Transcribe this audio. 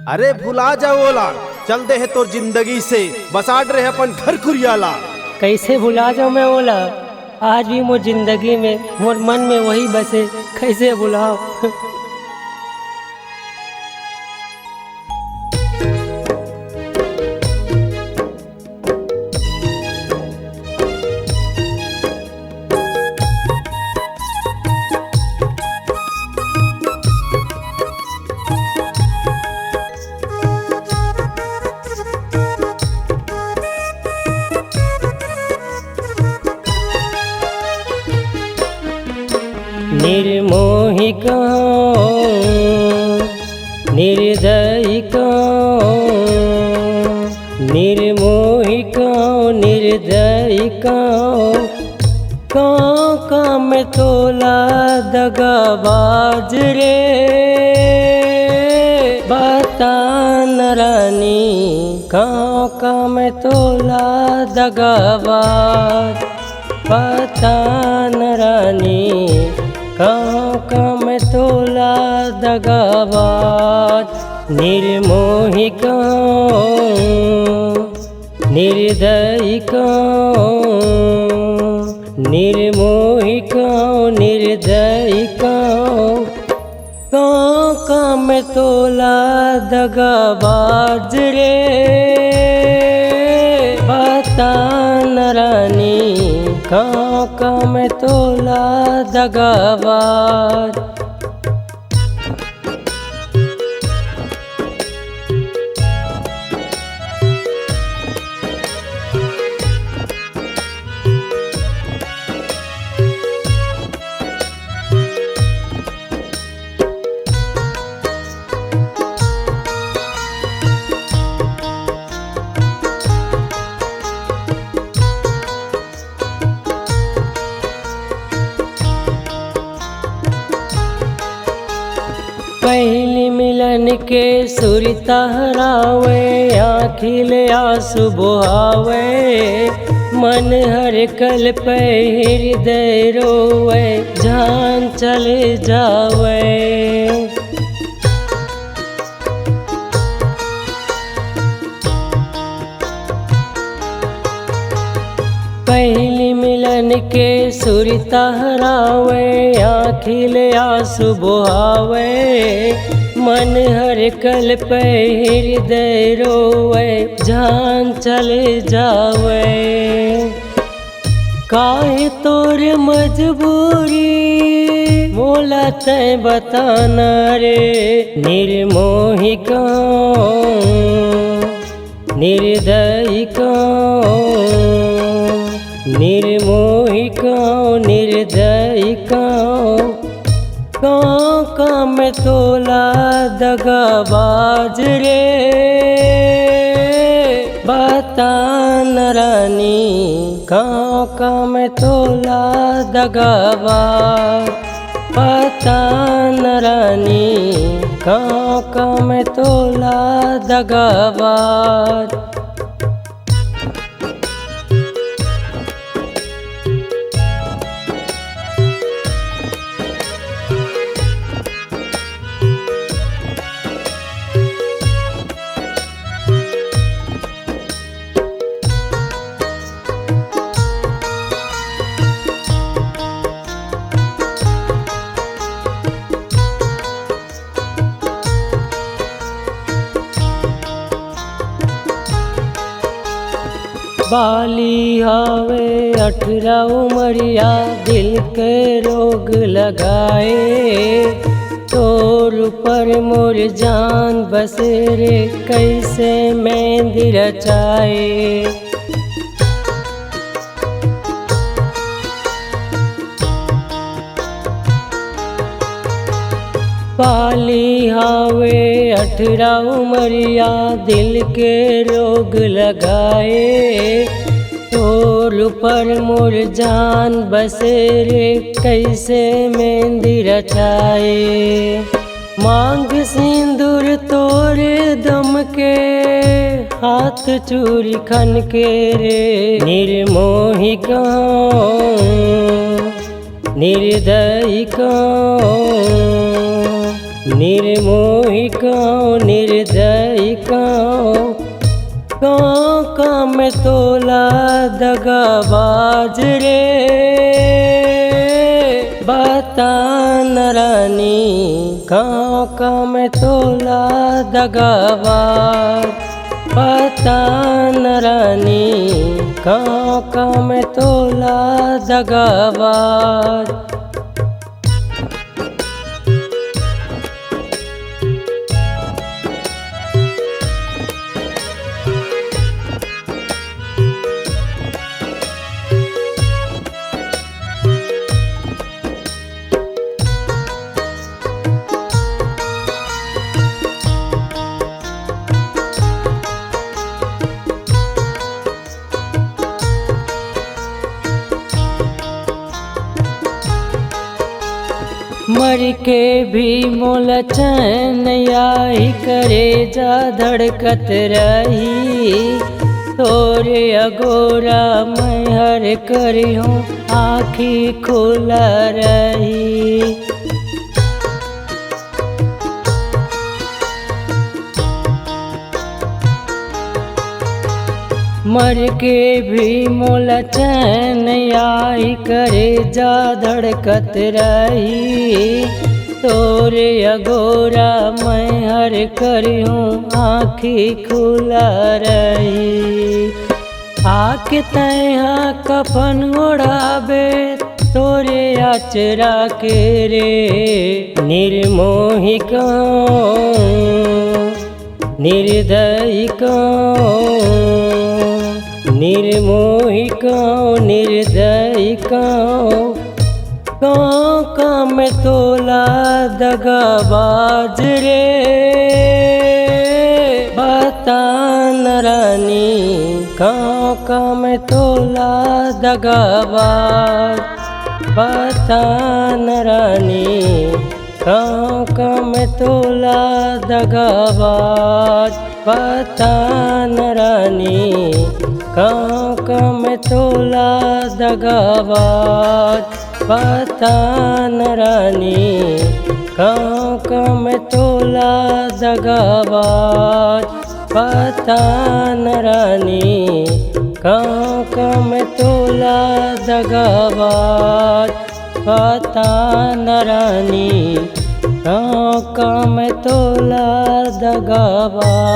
अरे भुला जाओला, चल दे है तो जिंदगी से बसाड़ रहे अपन घर कुरियाला। कैसे भुला जाऊँ मैं ओला, आज भी मोर जिंदगी में मोर मन में वही बसे, कैसे भुलाओ। निर्मोहिका निर्दयिका निर्मोहिका निर्दयिका, कां में तोला दगाबाज रे, बता न रानी कां में तोला दगाबाज, बता न रानी कां में तोला दगाबाज। निर्मोहिका निर्दयिका निर्मोहिका निर्दयिका, कां में तोला दगाबाज रे, बता न रानी कां में तोला दगाबाज। पहली मिलन के सुर तहरावे, आँखिल आंसू बहावे, मन हर कल पे हृदय रोवे, जान चले जावे। पहली मिलन के सुर तहरावे, आँखिल आंसू बहावे, मन हर कल पे हृदय रोवे, जान चले जावे। काहे तोर मजबूरी मोला तय बताना रे, निर्मोहिका निर्दयिका निर्मोहिका निर्दयिका, कां में तोला दगाबाज रे, बता न रानी कां में तोला दगाबाज, बता न रानी कां में तोला दगाबाज। बाली हावे 18 उमरिया, दिल के रोग लगाए, तोर पर मोर जान बसे रे, कैसे मेहंदी रचाए। बाली हावे 18 उमरिया, दिल के रोग लगाए, तोर पर मोर जान बसे रे, कैसे मेहंदी रचाए। मांग सिंदूर तोरे दम के, हाथ चूड़ी खन के रे, निर्मोहिका निर्दयिका निर्मोही काँव निर्दयी काँव काँव काम तोला दगाबाज रे बता न रानी काँव काम तोला दगाबाज बता न रानी काँव काम तोला दगाबाज। मर के भी मोल चैन आई करे जा धड़कत रही तोरे अगोरा मैं हर करियों आँखी खुला रही। मर के भी मोल चैन आई करे जा धड़कत रही तोरे अगोरा मैं हर करियों आँखी खुला रही। आके तैहा कफन ओढ़ाबे तोरे आचरा के रे निर्मोही काँव निर्दयी काँव निर्मोही काँव निर्दयी काँव काँव काम तोला दगाबाज रे बता न रानी काँव काम तोला दगाबाज बता न रानी काँव काम तोला दगाबाज बता न रानी काँव काम तोला दगाबाज बता न रानी काँव काम तोला दगाबाज बता न रानी काँव काम तोला दगाबाज बता न रानी काँव काम तोला दगाबाज।